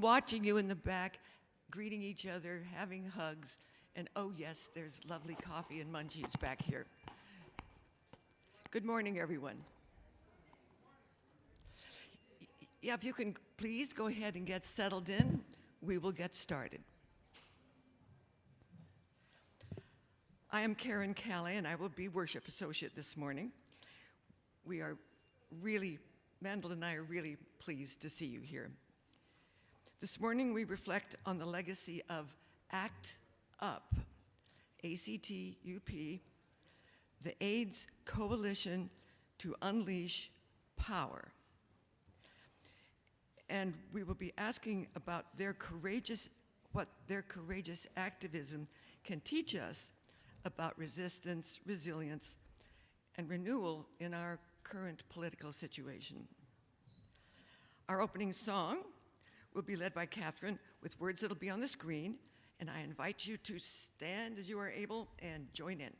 Watching you in the back, greeting each other, having hugs, and oh yes, there's lovely coffee and munchies back here. Good morning, everyone. Yeah, if you can please go ahead and get settled in, we will get started. I am Karen Callie, and I will be worship associate this morning. We are really, Mandel and I are really pleased to see you here. This morning, we reflect on the legacy of ACT UP, ACT-UP, the AIDS Coalition to Unleash Power. And we will be asking about what their courageous activism can teach us about resistance, resilience, and renewal in our current political situation. Our opening song will be led by Catherine with words that'll be on the screen, and I invite you to stand as you are able and join in.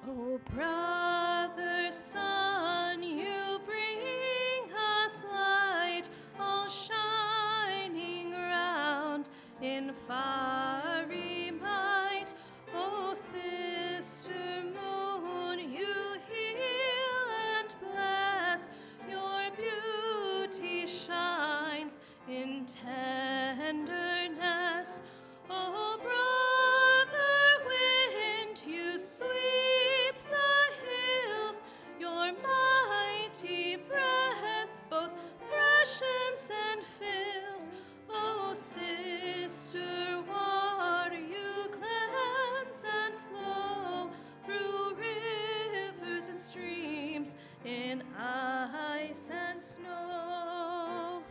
Oh, brother, sun, you bring us light, all shining round in fiery might. Oh, sister moon, you heal and bless, your beauty shines in tenderness. Oh, brother wind, you sweep the hills, your mighty breath both freshens and fills. Oh, sister water, you cleanse and flow through rivers and streams in ice and snow.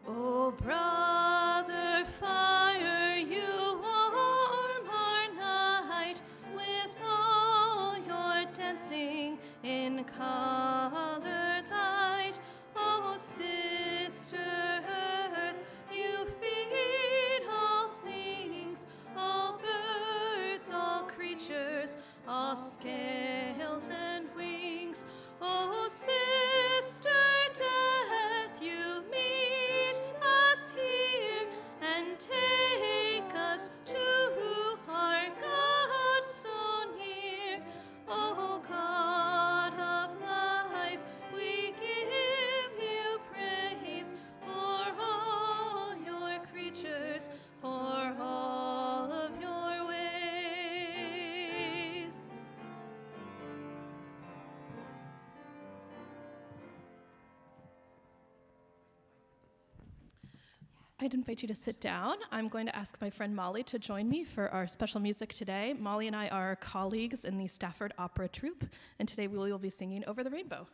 Oh, brother fire, you warm our night with all your dancing in colored light. Oh, sister earth, you feed all things, all birds, all creatures, all scales and wings. Oh, sister death, you meet us here and take us to our God so near. Oh, God of life, we give you praise for all your creatures, for all of your ways. I'd invite you to sit down. I'm going to ask my friend Molly to join me for our special music today. Molly and I are colleagues in the Stafford Opera Troupe, and today we will be singing Over the Rainbow.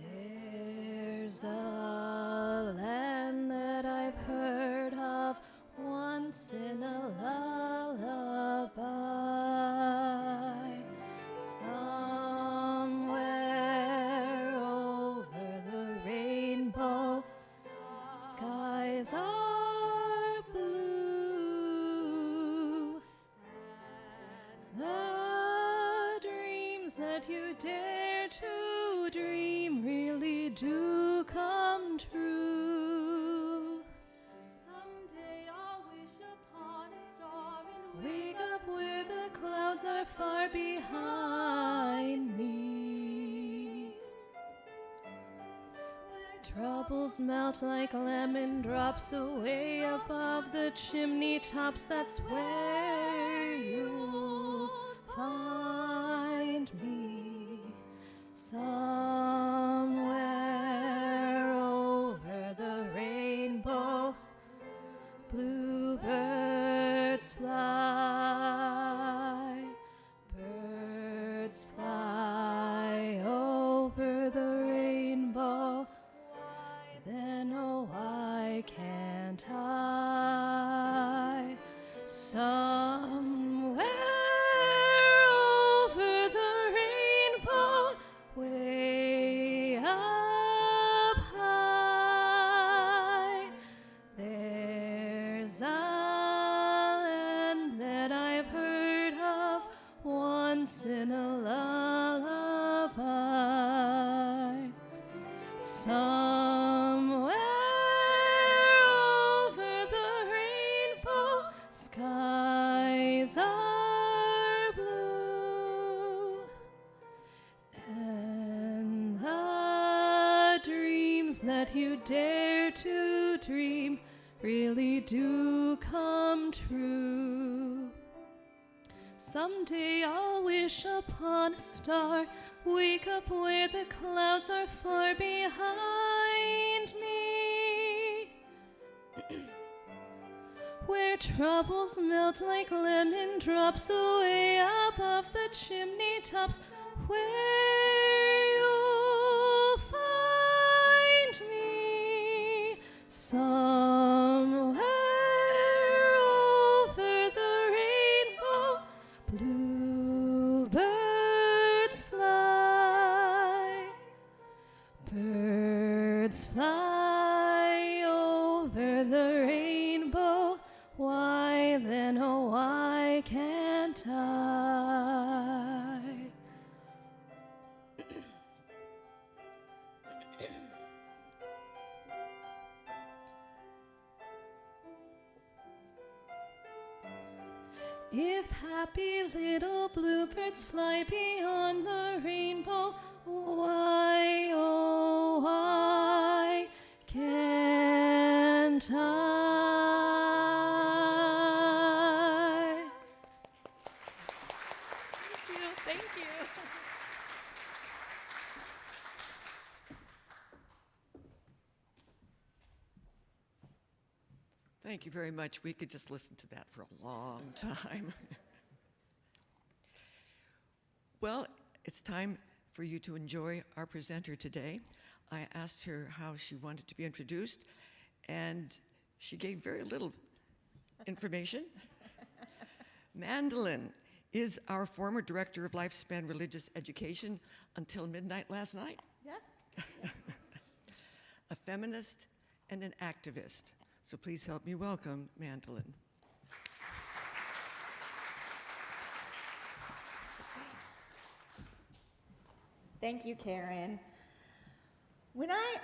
There's a land that I've heard of once in a lullaby, somewhere skies are blue. The dreams that you dare to dream really do come true. Someday I'll wish upon a star and wake up where the clouds are far behind me. Troubles melt like lemon drops away above the chimney tops. That's where you'll find me. Somewhere over the rainbow, bluebirds fly. Birds fly over the rainbow. Then, oh, why can't I? Somewhere over the rainbow, way up high, there's a land that I've heard of once in a lullaby. Somewhere over the rainbow, skies are blue, and the dreams that you dare to dream really do come true. Someday I'll wish upon a star, wake up where the clouds are far behind me, where troubles melt like lemon drops away above the chimney tops, where you'll find me. Somewhere over the rainbow, bluebirds fly. Birds fly over the rainbow. Why then, oh, why can't I? If happy little bluebirds fly beyond the rainbow, why, oh, why can't I? Thank you. Thank you very much. We could just listen to that for a long time. Well, it's time for you to enjoy our presenter today. I asked her how she wanted to be introduced, and she gave very little information. Mandolin is our former director of Lifespan Religious Education until midnight last night. Yes. A feminist and an activist. So please help me welcome Mandolin. Thank you, Karen. When I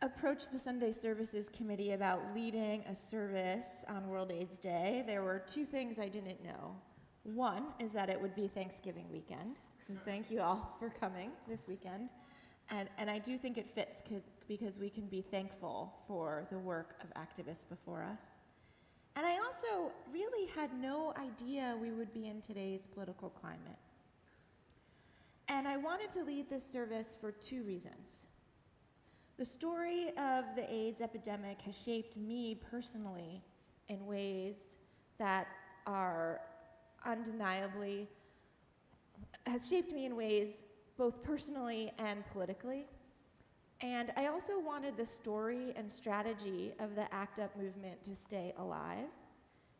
approached the Sunday Services Committee about leading a service on World AIDS Day, there were two things I didn't know. One is that it would be Thanksgiving weekend, so thank you all for coming this weekend. And I do think it fits because we can be thankful for the work of activists before us. And I also really had no idea we would be in today's political climate. And I wanted to lead this service for two reasons. The story of the AIDS epidemic has shaped me personally in ways that are undeniably, has shaped me in ways both personally and politically. And I also wanted the story and strategy of the ACT UP movement to stay alive,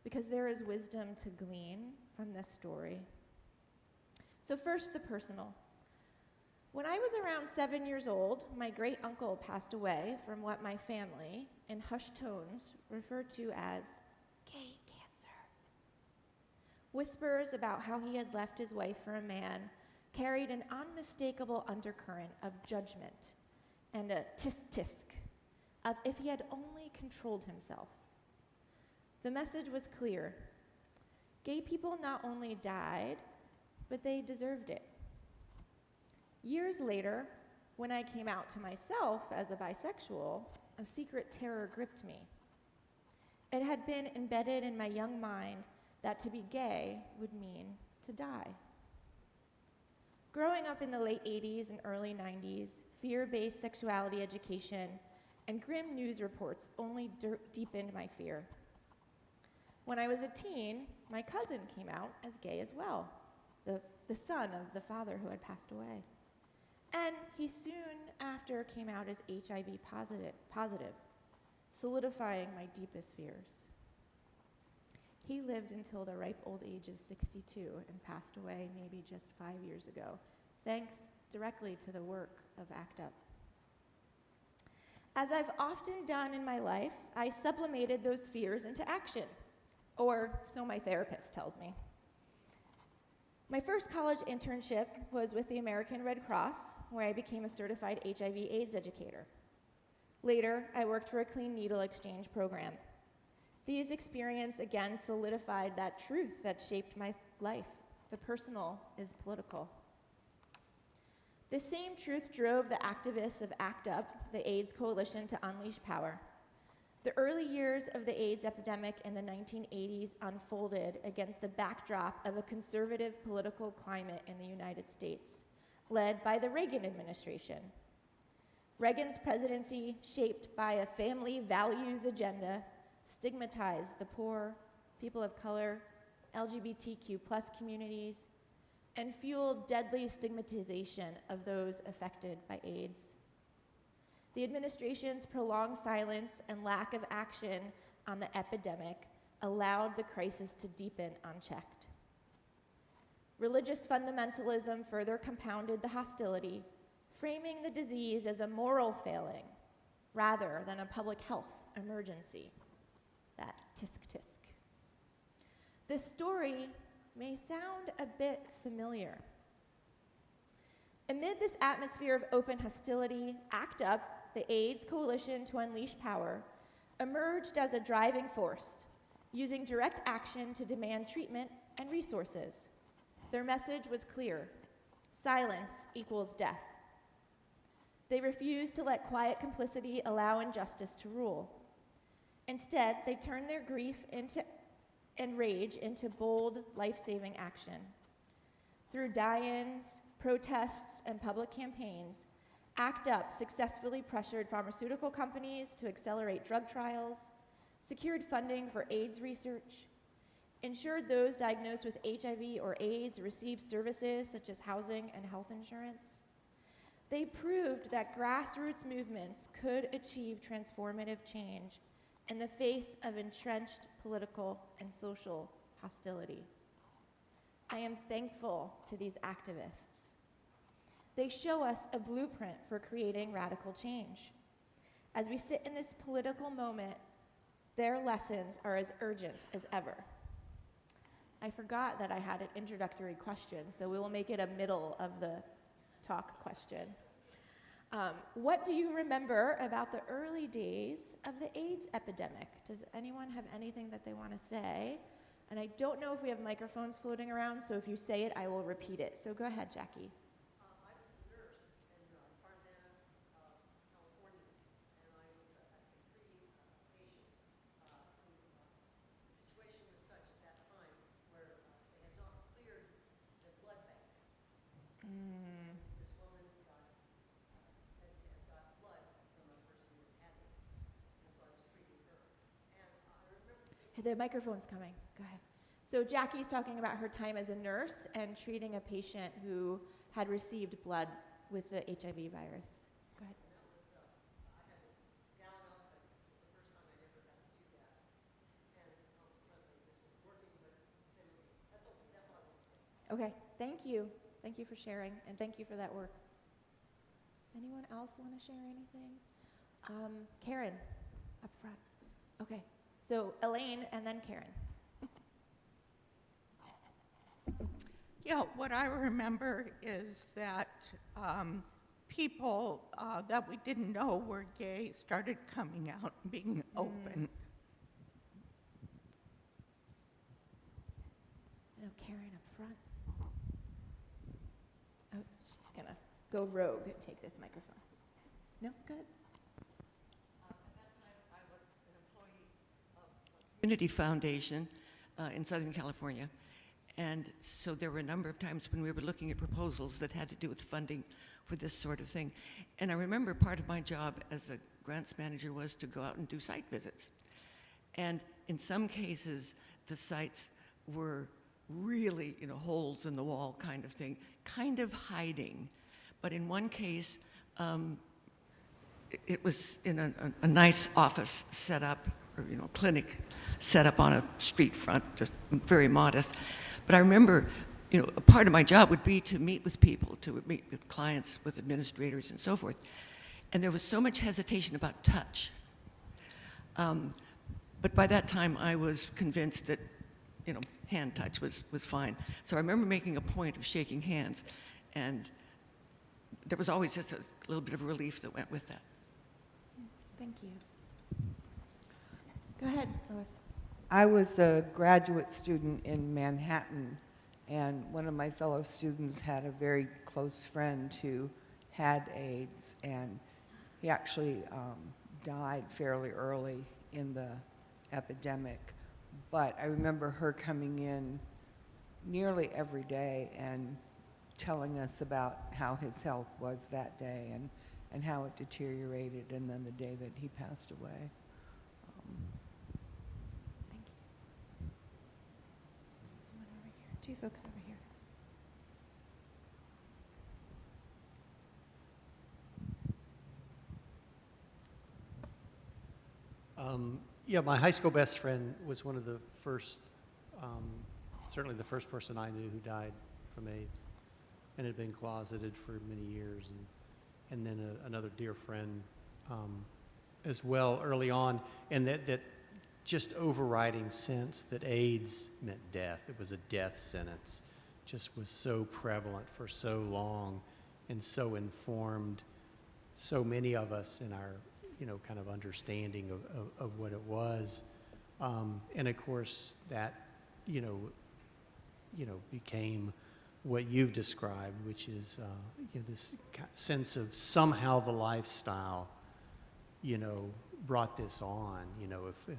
because there is wisdom to glean from this story. So first, the personal. When I was around 7 years old, my great uncle passed away from what my family, in hushed tones, referred to as gay cancer. Whispers about how he had left his wife for a man carried an unmistakable undercurrent of judgment and a tisk-tisk of if he had only controlled himself. The message was clear. Gay people not only died, but they deserved it. Years later, when I came out to myself as a bisexual, a secret terror gripped me. It had been embedded in my young mind that to be gay would mean to die. Growing up in the late 80s and early 90s, fear-based sexuality education and grim news reports only deepened my fear. When I was a teen, my cousin came out as gay as well, the son of the father who had passed away. And he soon after came out as HIV positive, solidifying my deepest fears. He lived until the ripe old age of 62 and passed away maybe just 5 years ago, thanks directly to the work of ACT UP. As I've often done in my life, I sublimated those fears into action, or so my therapist tells me. My first college internship was with the American Red Cross, where I became a certified HIV/AIDS educator. Later, I worked for a clean needle exchange program. These experiences again solidified that truth that shaped my life. The personal is political. This same truth drove the activists of ACT UP, the AIDS Coalition to Unleash Power. The early years of the AIDS epidemic in the 1980s unfolded against the backdrop of a conservative political climate in the United States, led by the Reagan administration. Reagan's presidency, shaped by a family values agenda, stigmatized the poor, people of color, LGBTQ+ communities, and fueled deadly stigmatization of those affected by AIDS. The administration's prolonged silence and lack of action on the epidemic allowed the crisis to deepen unchecked. Religious fundamentalism further compounded the hostility, framing the disease as a moral failing rather than a public health emergency. That tisk-tisk. The story may sound a bit familiar. Amid this atmosphere of open hostility, ACT UP, the AIDS Coalition to Unleash Power, emerged as a driving force, using direct action to demand treatment and resources. Their message was clear: silence equals death. They refused to let quiet complicity allow injustice to rule. Instead, they turned their grief and rage into bold, life-saving action. Through die-ins, protests, and public campaigns, ACT UP successfully pressured pharmaceutical companies to accelerate drug trials, secured funding for AIDS research, ensured those diagnosed with HIV or AIDS received services such as housing and health insurance. They proved that grassroots movements could achieve transformative change in the face of entrenched political and social hostility. I am thankful to these activists. They show us a blueprint for creating radical change. As we sit in this political moment, their lessons are as urgent as ever. I forgot that I had an introductory question, so we will make it a middle of the talk question. What do you remember about the early days of the AIDS epidemic? Does anyone have anything that they want to say? And I don't know if we have microphones floating around, so if you say it, I will repeat it. So go ahead, Jackie. I was a nurse in Tarzana, California, and I was actually treating a patient who the situation was such at that time where they had not cleared the blood bank. This woman got blood from a person who had AIDS, and so I was treating her. And I remember The microphone's coming. Go ahead. So Jackie's talking about her time as a nurse and treating a patient who had received blood with the HIV virus. Go ahead. And that was, I had to gown up, and it was the first time I'd ever had to do that. And consequently, this is working, but it's empty. That's all I want to say. Okay, thank you. Thank you for sharing, and thank you for that work. Anyone else want to share anything? Karen, up front. Okay, so Elaine and then Karen. Yeah, what I remember is that people that we didn't know were gay started coming out and being open. No, Karen up front. Oh, she's gonna go rogue and take this microphone. No, good. Community Foundation in Southern California. And so there were a number of times when we were looking at proposals that had to do with funding for this sort of thing. And I remember part of my job as a grants manager was to go out and do site visits. And in some cases, the sites were really, holes in the wall kind of thing, kind of hiding. But in one case, it was in a nice office set up, or clinic set up on a street front, just very modest. But I remember, a part of my job would be to meet with people, to meet with clients, with administrators, and so forth. And there was so much hesitation about touch. But by that time, I was convinced that, hand touch was fine. So I remember making a point of shaking hands, and there was always just a little bit of relief that went with that. Thank you. Go ahead, Lois. I was a graduate student in Manhattan, and one of my fellow students had a very close friend who had AIDS, and he actually died fairly early in the epidemic. But I remember her coming in nearly every day and telling us about how his health was that day and how it deteriorated, and then the day that he passed away. Thank you. Someone over here. Two folks over here. Yeah, my high school best friend was one of the first, certainly the first person I knew who died from AIDS, and had been closeted for many years, and then another dear friend as well early on, and that just overriding sense that AIDS meant death. It was a death sentence, just was so prevalent for so long, and so informed so many of us in our kind of understanding of what it was. And of course that, became what you've described, which is, this sense of somehow the lifestyle, brought this on. If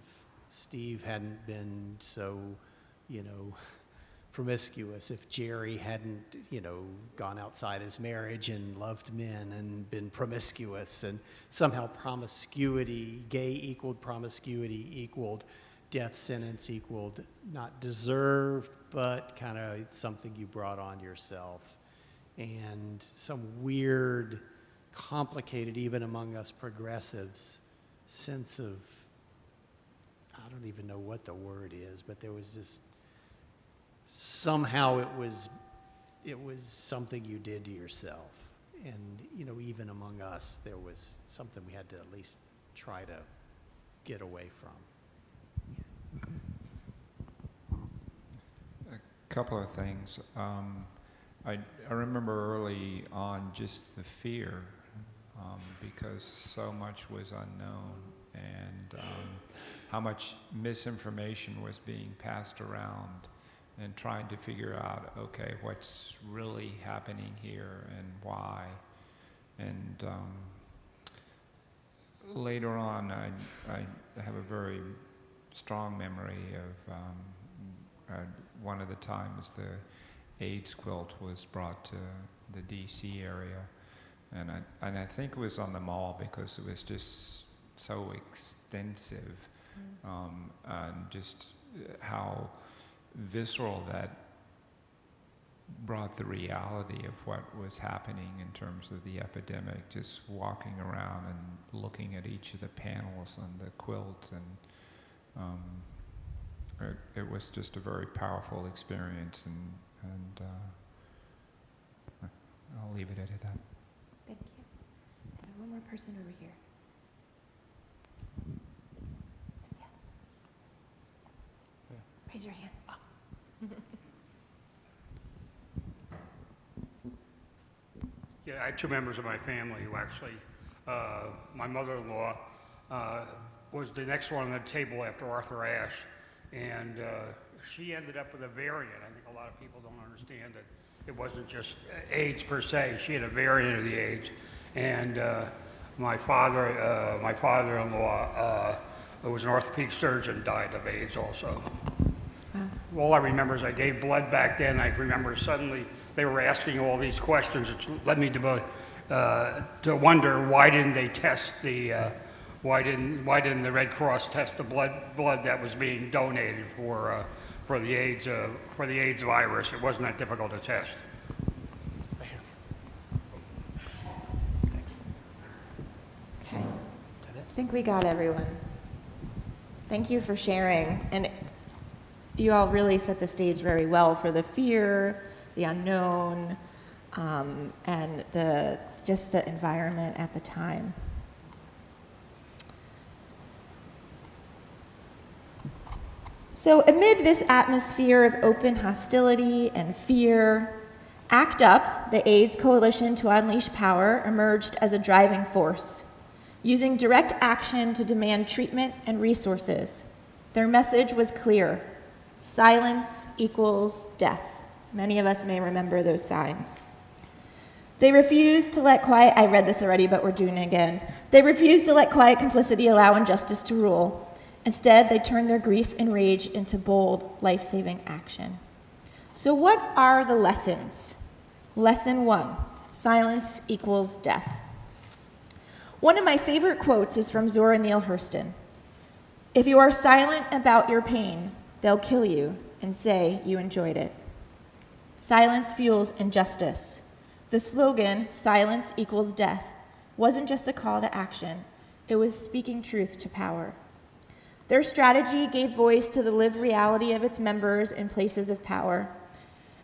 Steve hadn't been so, promiscuous, if Jerry hadn't, gone outside his marriage and loved men and been promiscuous, and somehow promiscuity, gay equaled promiscuity equaled death sentence, equaled not deserved, but kind of something you brought on yourself. And some weird, complicated, even among us progressives, sense of, I don't even know what the word is, but there was this, somehow it was something you did to yourself. And, even among us, there was something we had to at least try to get away from. A couple of things. I remember early on just the fear, because so much was unknown, and how much misinformation was being passed around, and trying to figure out, okay, what's really happening here and why. And later on, I have a very strong memory of one of the times the AIDS quilt was brought to the DC area. And I think it was on the mall because it was just so extensive, and just how visceral that brought the reality of what was happening in terms of the epidemic, just walking around and looking at each of the panels on the quilt, and it was just a very powerful experience, and I'll leave it at that. Thank you. more person over here. Raise your hand. Yeah, I had two members of my family who actually, my mother-in-law was the next one on the table after Arthur Ashe, and she ended up with a variant. I think a lot of people don't understand that it wasn't just AIDS per se. She had a variant of the AIDS, and my father-in-law, who was an orthopedic surgeon, died of AIDS also. All I remember is I gave blood back then. I remember suddenly they were asking all these questions, which led me to wonder why didn't they test the why didn't the Red Cross test the blood that was being donated for the AIDS virus? It wasn't that difficult to test. Okay. I think we got everyone. Thank you for sharing. And you all really set the stage very well for the fear, the unknown, and just the environment at the time. So amid this atmosphere of open hostility and fear, ACT UP, the AIDS Coalition to Unleash Power, emerged as a driving force, using direct action to demand treatment and resources. Their message was clear: silence equals death. Many of us may remember those signs. They refused to let quiet, I read this already, but we're doing it again. They refused to let quiet complicity allow injustice to rule. Instead, they turned their grief and rage into bold, life-saving action. So what are the lessons? Lesson 1, silence equals death. One of my favorite quotes is from Zora Neale Hurston. If you are silent about your pain, they'll kill you and say you enjoyed it. Silence fuels injustice. The slogan, silence equals death, wasn't just a call to action. It was speaking truth to power. Their strategy gave voice to the lived reality of its members in places of power.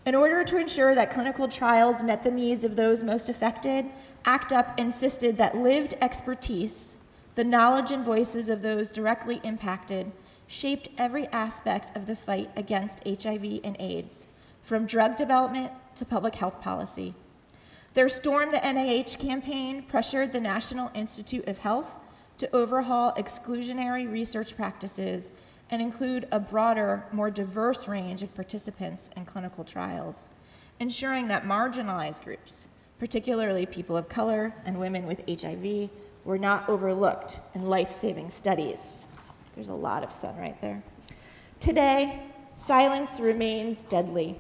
In order to ensure that clinical trials met the needs of those most affected, ACT UP insisted that lived expertise, the knowledge and voices of those directly impacted, shaped every aspect of the fight against HIV and AIDS, from drug development to public health policy. Their Storm the NIH campaign pressured the National Institute of Health to overhaul exclusionary research practices and include a broader, more diverse range of participants in clinical trials, ensuring that marginalized groups, particularly people of color and women with HIV, were not overlooked in life-saving studies. There's a lot of sun right there. Today, silence remains deadly.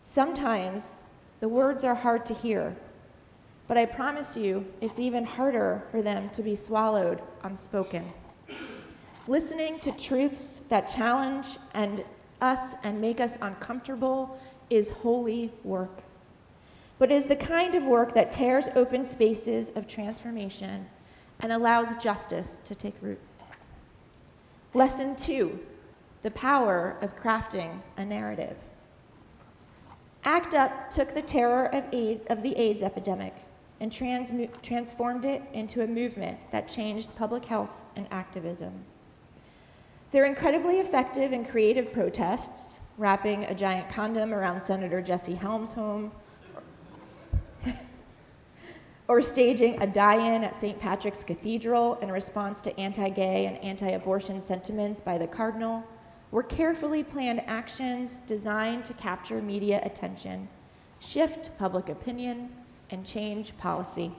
Sometimes the words are hard to hear, but I promise you it's even harder for them to be swallowed unspoken. Listening to truths that challenge us and make us uncomfortable is holy work, but is the kind of work that tears open spaces of transformation and allows justice to take root. Lesson 2, the power of crafting a narrative. ACT UP took the terror of the AIDS epidemic and transformed it into a movement that changed public health and activism. They're incredibly effective in creative protests, wrapping a giant condom around Senator Jesse Helms' home, or staging a die-in at St. Patrick's Cathedral in response to anti-gay and anti-abortion sentiments by the Cardinal, were carefully planned actions designed to capture media attention, shift public opinion, and change policy.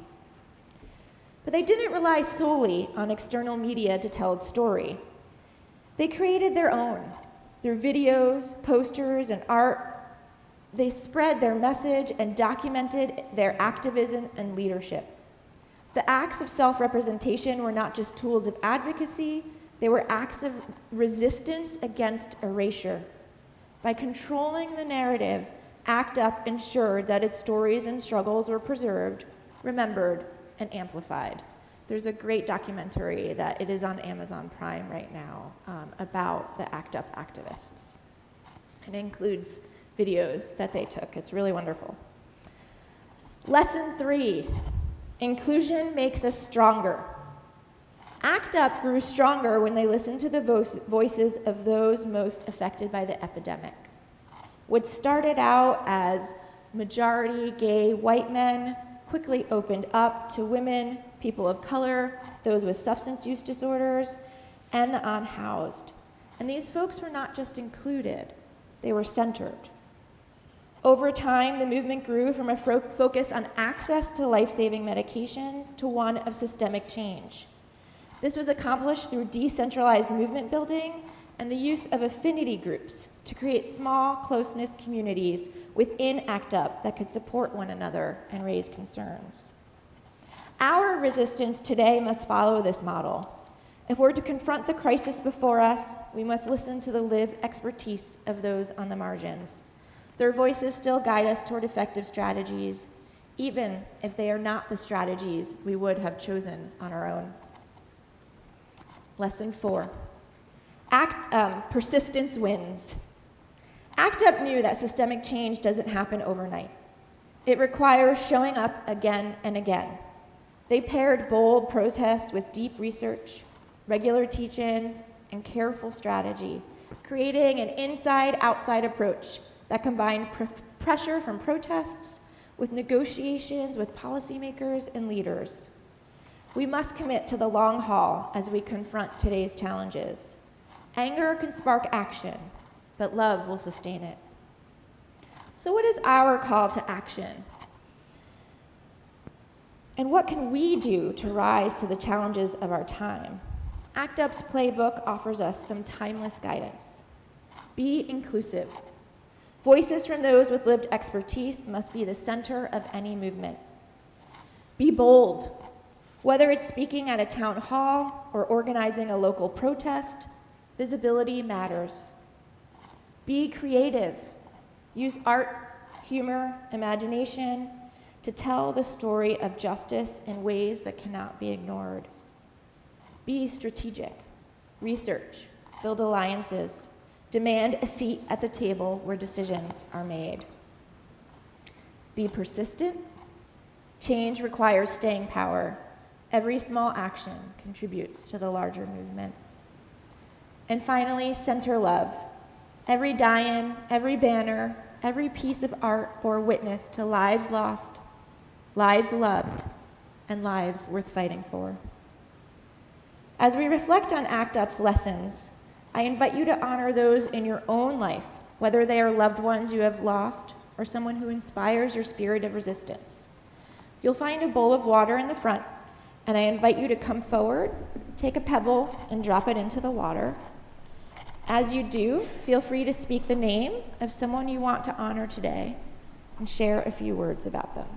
But they didn't rely solely on external media to tell its story. They created their own. Through videos, posters, and art, they spread their message and documented their activism and leadership. The acts of self-representation were not just tools of advocacy, they were acts of resistance against erasure. By controlling the narrative, ACT UP ensured that its stories and struggles were preserved, remembered, and amplified. There's a great documentary that it is on Amazon Prime right now about the ACT UP activists. It includes videos that they took. It's really wonderful. Lesson 3, Inclusion makes us stronger. ACT UP grew stronger when they listened to the voices of those most affected by the epidemic. What started out as majority gay white men quickly opened up to women, people of color, those with substance use disorders, and the unhoused. And these folks were not just included, they were centered. Over time, the movement grew from a focus on access to life-saving medications to one of systemic change. This was accomplished through decentralized movement building and the use of affinity groups to create small, close-knit communities within ACT UP that could support one another and raise concerns. Our resistance today must follow this model. If we're to confront the crisis before us, we must listen to the lived expertise of those on the margins. Their voices still guide us toward effective strategies, even if they are not the strategies we would have chosen on our own. Lesson 4. Persistence wins. ACT UP knew that systemic change doesn't happen overnight. It requires showing up again and again. They paired bold protests with deep research, regular teach-ins, and careful strategy, creating an inside-outside approach that combined pressure from protests with negotiations with policymakers and leaders. We must commit to the long haul as we confront today's challenges. Anger can spark action, but love will sustain it. So what is our call to action? And what can we do to rise to the challenges of our time? ACT UP's playbook offers us some timeless guidance. Be inclusive. Voices from those with lived expertise must be the center of any movement. Be bold. Whether it's speaking at a town hall or organizing a local protest, visibility matters. Be creative. Use art, humor, imagination to tell the story of justice in ways that cannot be ignored. Be strategic. Research. Build alliances. Demand a seat at the table where decisions are made. Be persistent. Change requires staying power. Every small action contributes to the larger movement. And finally, center love. Every die-in, every banner, every piece of art bore witness to lives lost, lives loved, and lives worth fighting for. As we reflect on ACT UP's lessons, I invite you to honor those in your own life, whether they are loved ones you have lost or someone who inspires your spirit of resistance. You'll find a bowl of water in the front, and I invite you to come forward, take a pebble, and drop it into the water. As you do, feel free to speak the name of someone you want to honor today and share a few words about them.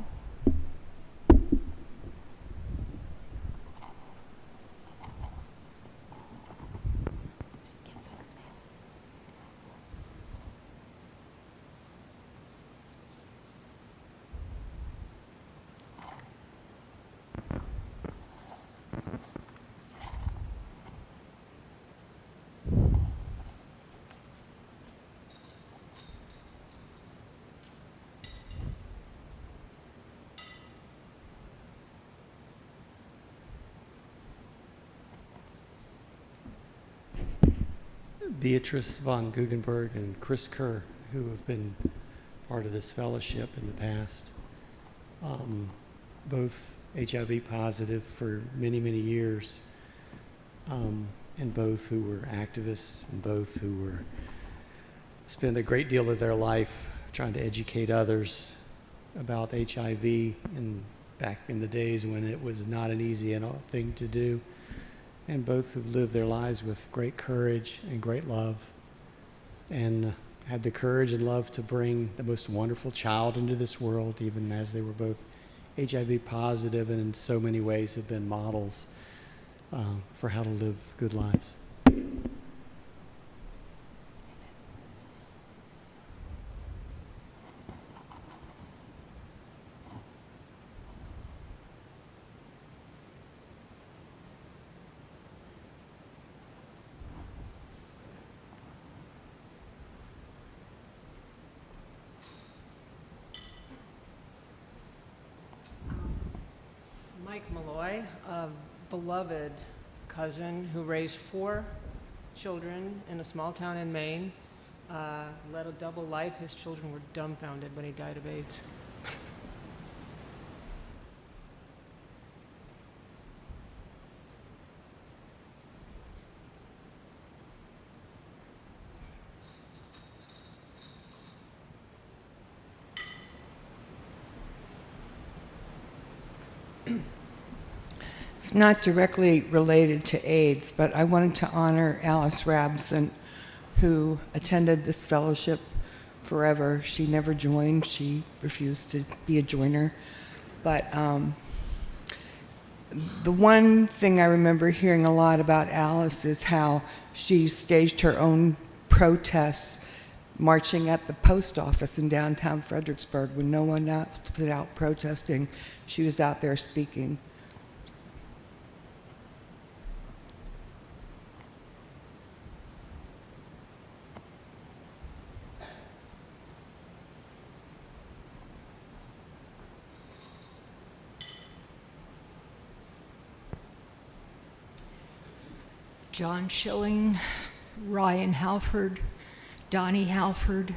Beatrice von Guggenberg and Chris Kerr, who have been part of this fellowship in the past. Both HIV positive for many, many years, and both who were activists, and both who were spent a great deal of their life trying to educate others about HIV back in the days when it was not an easy thing to do. And both who've lived their lives with great courage and great love, and had the courage and love to bring the most wonderful child into this world, even as they were both HIV positive, and in so many ways have been models for how to live good lives. Malloy, a beloved cousin who raised 4 children in a small town in Maine, led a double life. His children were dumbfounded when he died of AIDS. It's not directly related to AIDS, but I wanted to honor Alice Rabson, who attended this fellowship forever. She never joined. She refused to be a joiner. But the one thing I remember hearing a lot about Alice is how she staged her own protests marching at the post office in downtown Fredericksburg when no one else was out protesting. She was out there speaking. John Schilling, Ryan Halford, Donnie Halford,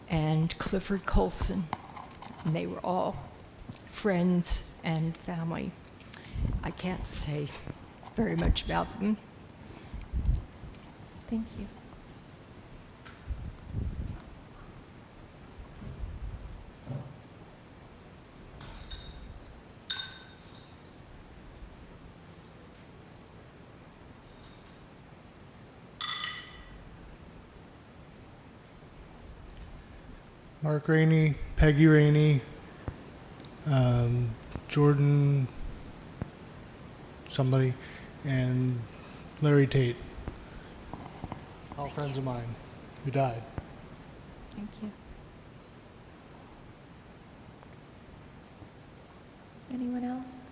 and Clifford Colson. And they were all friends and family. I can't say very much about them. Thank you. Mark Rainey, Peggy Rainey, Jordan somebody, and Larry Tate. All friends of mine who died. Thank you. Anyone else?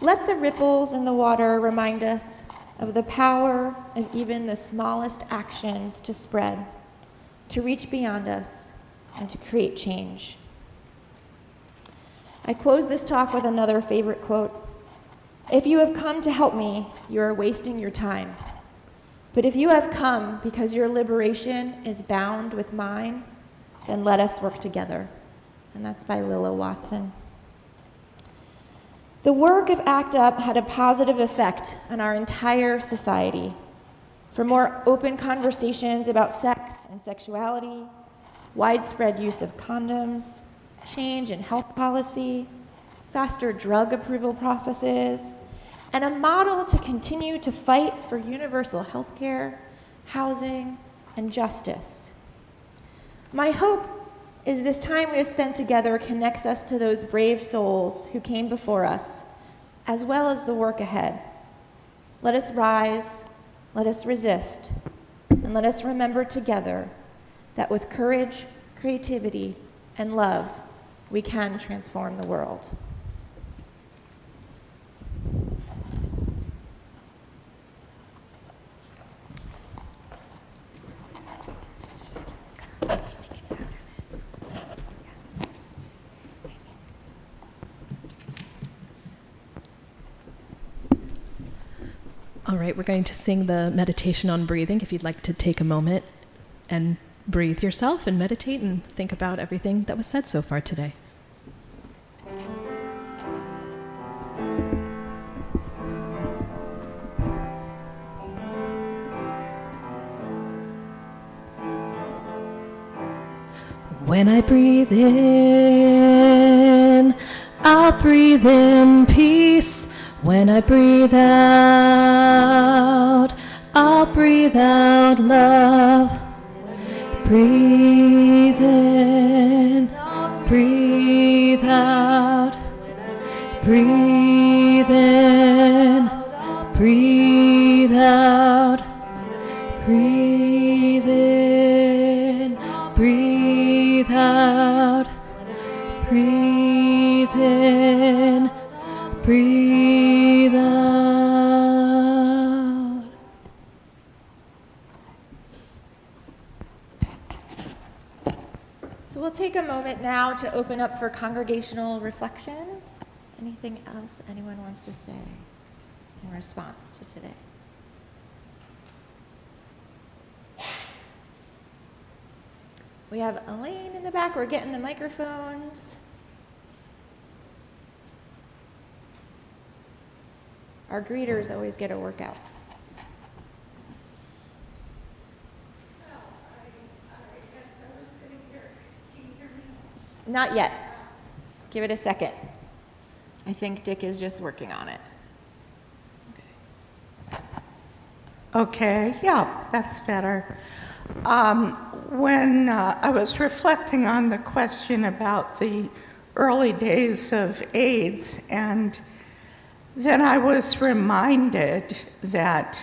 Let the ripples in the water remind us of the power of even the smallest actions to spread, to reach beyond us, and to create change. I close this talk with another favorite quote. If you have come to help me, you are wasting your time. But if you have come because your liberation is bound with mine, then let us work together. And that's by Lilla Watson. The work of ACT UP had a positive effect on our entire society. For more open conversations about sex and sexuality, widespread use of condoms, change in health policy, faster drug approval processes, and a model to continue to fight for universal health care, housing, and justice. My hope is this time we have spent together connects us to those brave souls who came before us, as well as the work ahead. Let us rise, let us resist, and let us remember together that with courage, creativity, and love, we can transform the world. All right, we're going to sing the meditation on breathing. If you'd like to take a moment and breathe yourself and meditate and think about everything that was said so far today. When I breathe in, I'll breathe in peace. When I breathe out, I'll breathe out love. Breathe in, breathe out. Breathe in, breathe out. Breathe in, Breathe out. Breathe in. Breathe out. So we'll take a moment now to open up for congregational reflection. Anything else anyone wants to say in response to today? We have Elaine in the back. We're getting the microphones. Our greeters always get a workout. Not yet. Give it a second. I think Dick is just working on it. Okay, yeah, that's better. When I was reflecting on the question about the early days of AIDS, and then I was reminded that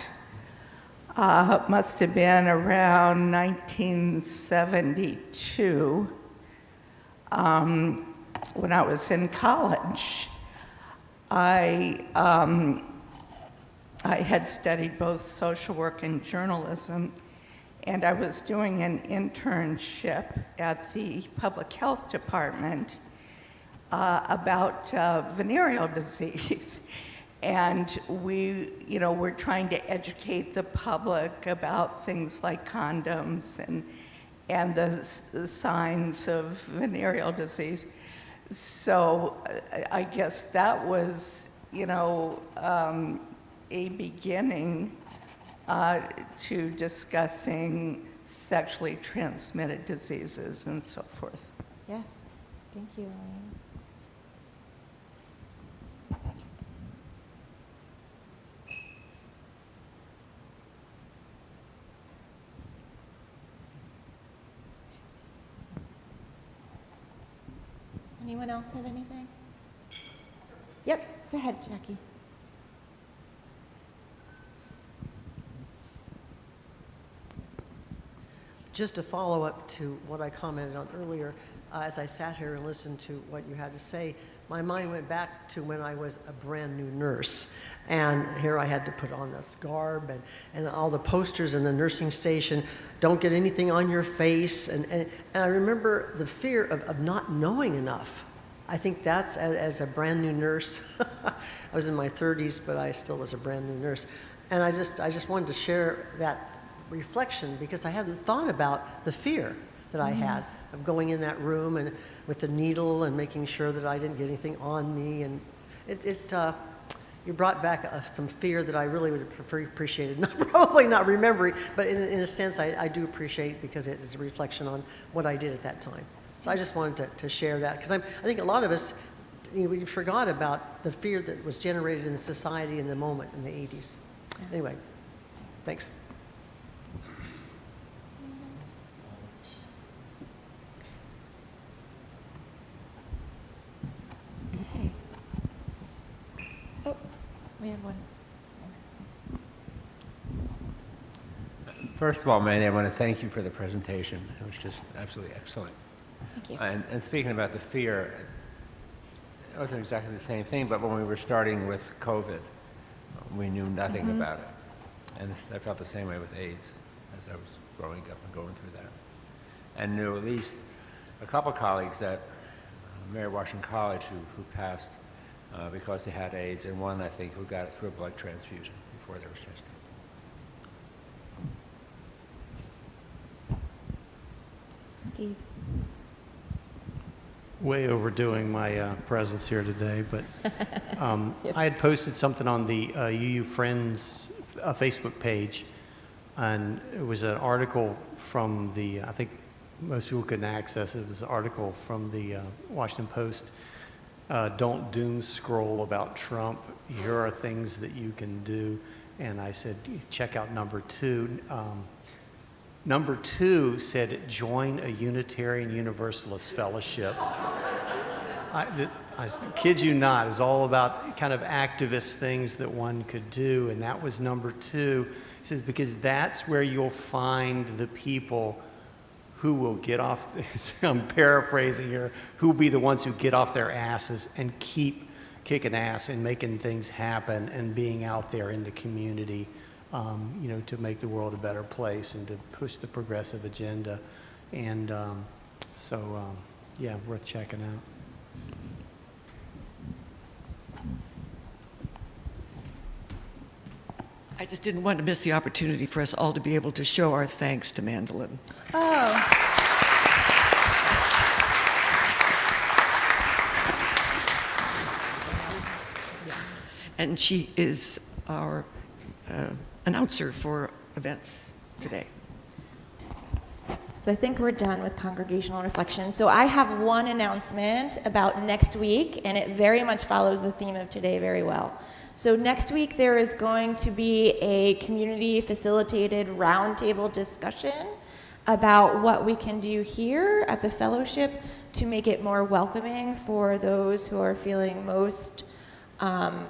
it must have been around 1972, when I was in college. I had studied both social work and journalism, and I was doing an internship at the public health department about venereal disease. And we, we're trying to educate the public about things like condoms and the signs of venereal disease. So I guess that was, a beginning to discussing sexually transmitted diseases and so forth. Yes, thank you, Elaine. Anyone else have anything? Yep, go ahead, Jackie. Just to follow up to what I commented on earlier, as I sat here and listened to what you had to say, my mind went back to when I was a brand new nurse. And here I had to put on this garb and all the posters in the nursing station, don't get anything on your face. And I remember the fear of not knowing enough. I think that's, as a brand new nurse, I was in my 30s, but I still was a brand new nurse. And I just wanted to share that reflection because I hadn't thought about the fear that I had of going in that room and with the needle and making sure that I didn't get anything on me. And you brought back some fear that I really would have appreciated, probably not remembering, but in a sense I do appreciate because it is a reflection on what I did at that time. So I just wanted to share that because I think a lot of us, we forgot about the fear that was generated in the society in the moment in the 80s. Anyway, thanks. Okay. Oh, we have one. First of all, Mandy, I want to thank you for the presentation. It was just absolutely excellent. Thank you. And speaking about the fear, it wasn't exactly the same thing, but when we were starting with COVID, we knew nothing about it. And I felt the same way with AIDS as I was growing up and going through that. And knew at least a couple colleagues at Mary Washington College who passed because they had AIDS, and one, I think, who got it through a blood transfusion before they were tested. Steve. Way overdoing my presence here today, but I had posted something on the UU Friends Facebook page, and it was an article from the, I think most people couldn't access it, it was an article from the Washington Post. Don't doom scroll about Trump. Here are things that you can do. And I said, check out number 2. Number 2 said, join a Unitarian Universalist fellowship. I kid you not, it was all about kind of activist things that one could do, and that was number 2. He says, because that's where you'll find the people who will get off, I'm paraphrasing here, who will be the ones who get off their asses and keep kicking ass and making things happen and being out there in the community, you know, to make the world a better place and to push the progressive agenda. And yeah, worth checking out. I just didn't want to miss the opportunity for us all to be able to show our thanks to Mandolin. Oh. And she is our announcer for events today. So I think we're done with congregational reflection. So I have one announcement about next week, and it very much follows the theme of today very well. So next week there is going to be a community-facilitated roundtable discussion about what we can do here at the fellowship to make it more welcoming for those who are feeling most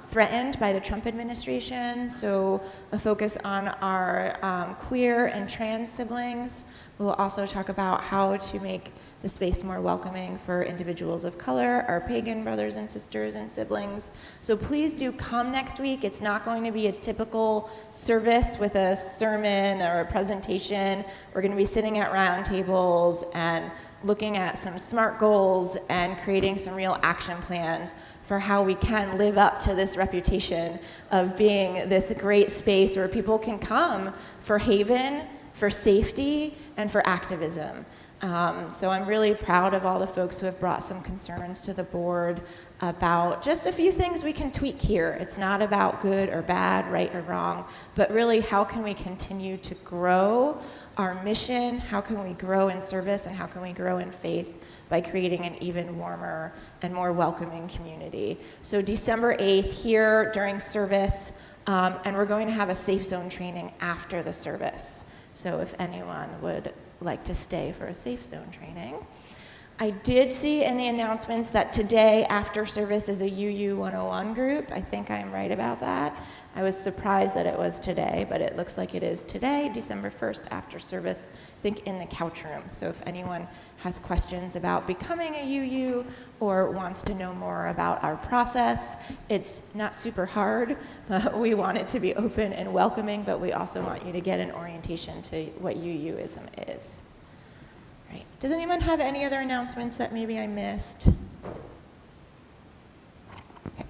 threatened by the Trump administration. So a focus on our queer and trans siblings. We'll also talk about how to make the space more welcoming for individuals of color, our pagan brothers and sisters and siblings. So please do come next week. It's not going to be a typical service with a sermon or a presentation. We're going to be sitting at round tables and looking at some SMART goals and creating some real action plans for how we can live up to this reputation of being this great space where people can come for haven, for safety, and for activism. So I'm really proud of all the folks who have brought some concerns to the board about just a few things we can tweak here. It's not about good or bad, right or wrong, but really how can we continue to grow our mission, how can we grow in service, and how can we grow in faith by creating an even warmer and more welcoming community. So December 8th here during service, and we're going to have a safe zone training after the service. So if anyone would like to stay for a safe zone training. I did see in the announcements that today after service is a UU 101 group. I think I'm right about that. I was surprised that it was today, but it looks like it is today, December 1st after service, I think in the couch room. So if anyone has questions about becoming a UU or wants to know more about our process, it's not super hard. We want it to be open and welcoming, but we also want you to get an orientation to what UUism is. Right. Does anyone have any other announcements that maybe I missed? Okay.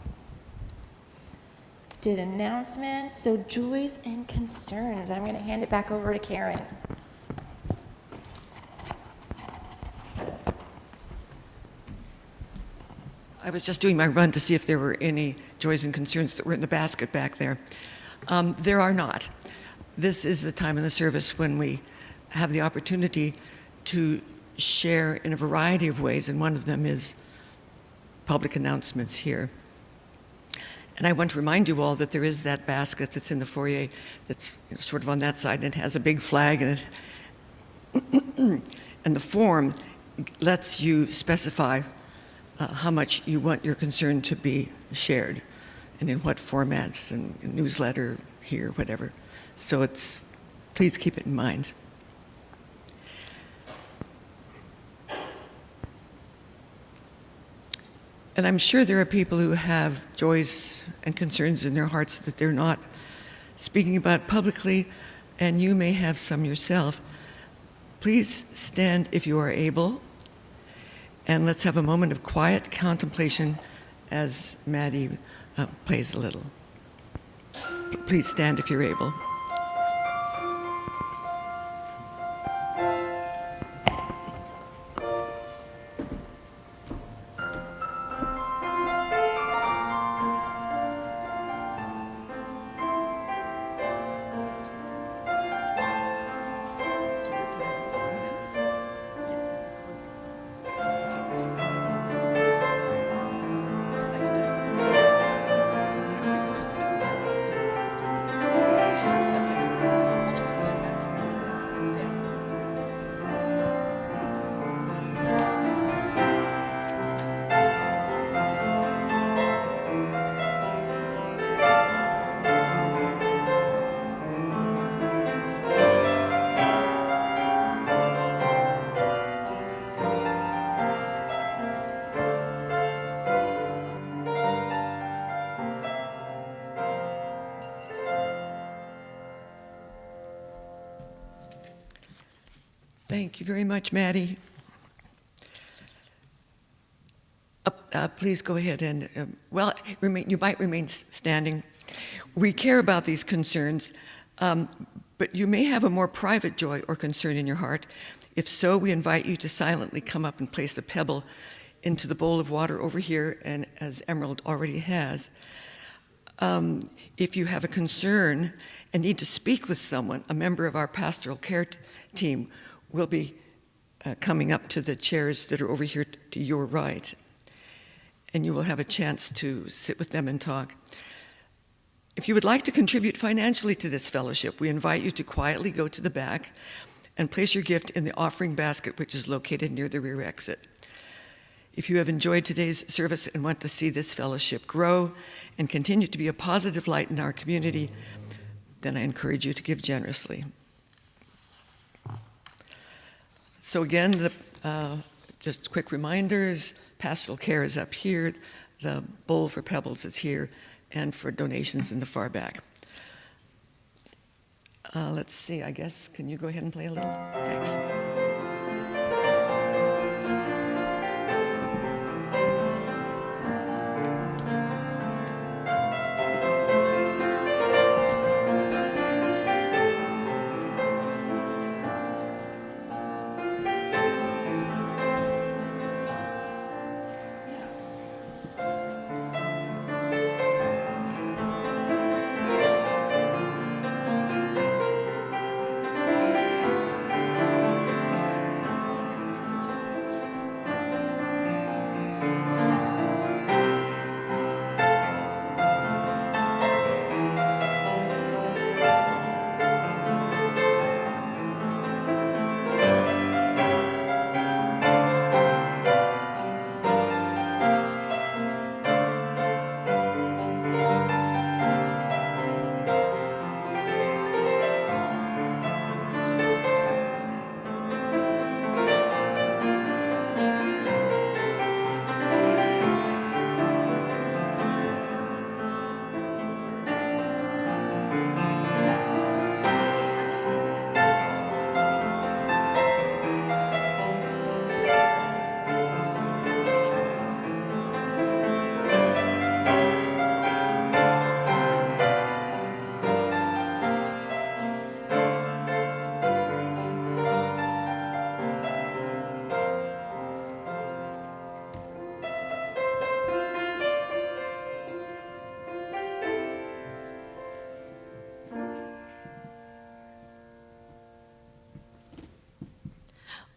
Did announcements, so joys and concerns. I'm going to hand it back over to Karen. I was just doing my run to see if there were any joys and concerns that were in the basket back there. There are not. This is the time in the service when we have the opportunity to share in a variety of ways, and one of them is public announcements here. And I want to remind you all that there is that basket that's in the foyer that's sort of on that side, and it has a big flag in it. And the form lets you specify how much you want your concern to be shared and in what formats, and newsletter here, whatever. So please keep it in mind. And I'm sure there are people who have joys and concerns in their hearts that they're not speaking about publicly, and you may have some yourself. Please stand if you are able, and let's have a moment of quiet contemplation as Maddie plays a little. Please stand if you're able. Thank you very much, Maddie. Please go ahead and, you might remain standing. We care about these concerns, but you may have a more private joy or concern in your heart. If so, we invite you to silently come up and place a pebble into the bowl of water over here, and as Emerald already has. If you have a concern and need to speak with someone, a member of our pastoral care team will be coming up to the chairs that are over here to your right, and you will have a chance to sit with them and talk. If you would like to contribute financially to this fellowship, we invite you to quietly go to the back and place your gift in the offering basket, which is located near the rear exit. If you have enjoyed today's service and want to see this fellowship grow and continue to be a positive light in our community, then I encourage you to give generously. So again, just quick reminders, pastoral care is up here, the bowl for pebbles is here, and for donations in the far back. Let's see, I guess, can you go ahead and play a little? Thanks.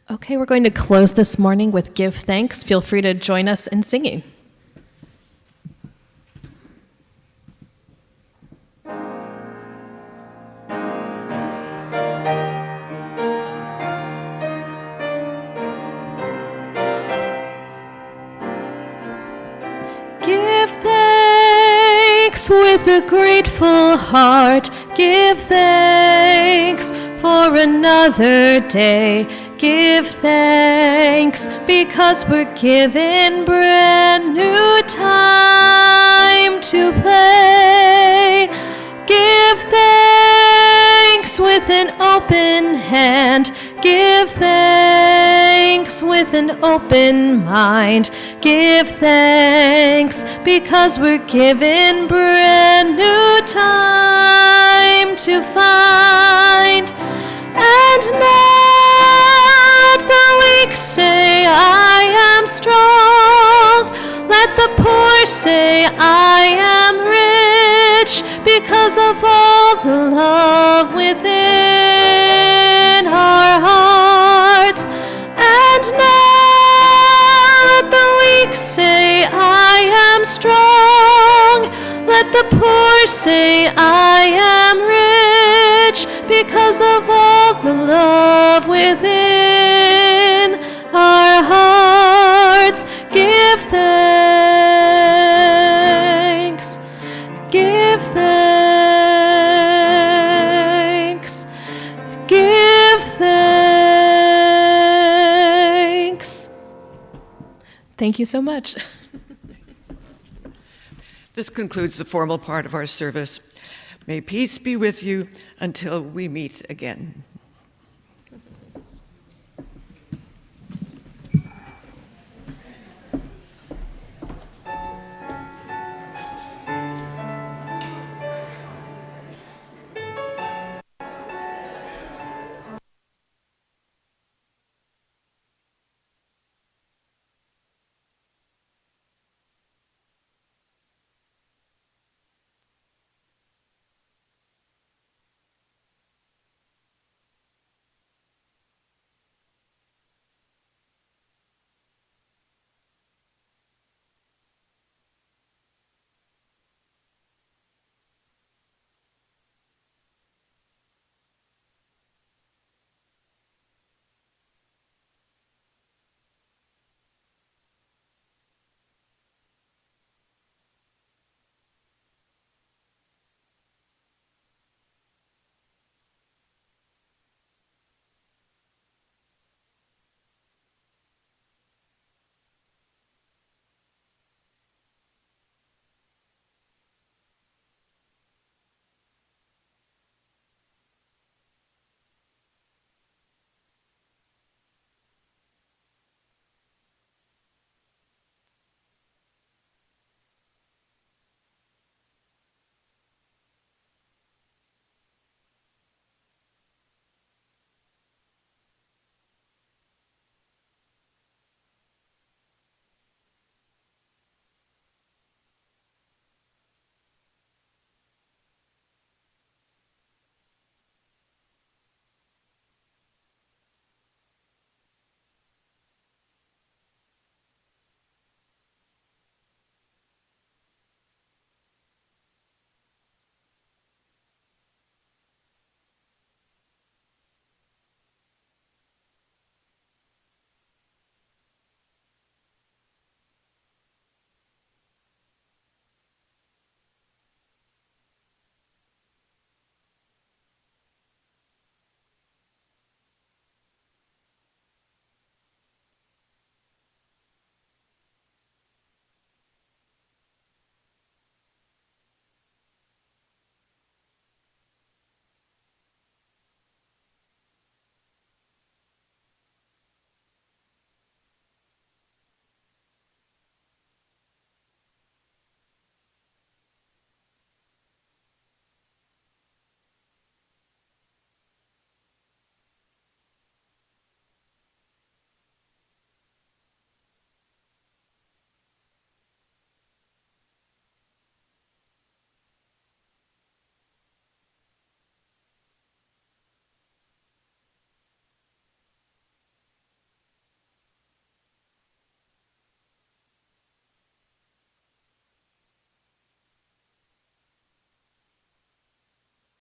Okay, we're going to close this morning with Give Thanks. Feel free to join us in singing. Give thanks with a grateful heart. Give thanks for another day. Give thanks because we're given brand new time to play. Give thanks with an open hand. Give thanks with an open mind. Give thanks because we're given brand new time to find. And now let the weak say, I am strong. Let the poor say, I am rich, because of all the love within our hearts. And now let the weak say, I am strong. Let the poor say, I am rich, because of all the love within our hearts. Give thanks. Give thanks. Give thanks. Thank you so much. This concludes the formal part of our service. May peace be with you until we meet again.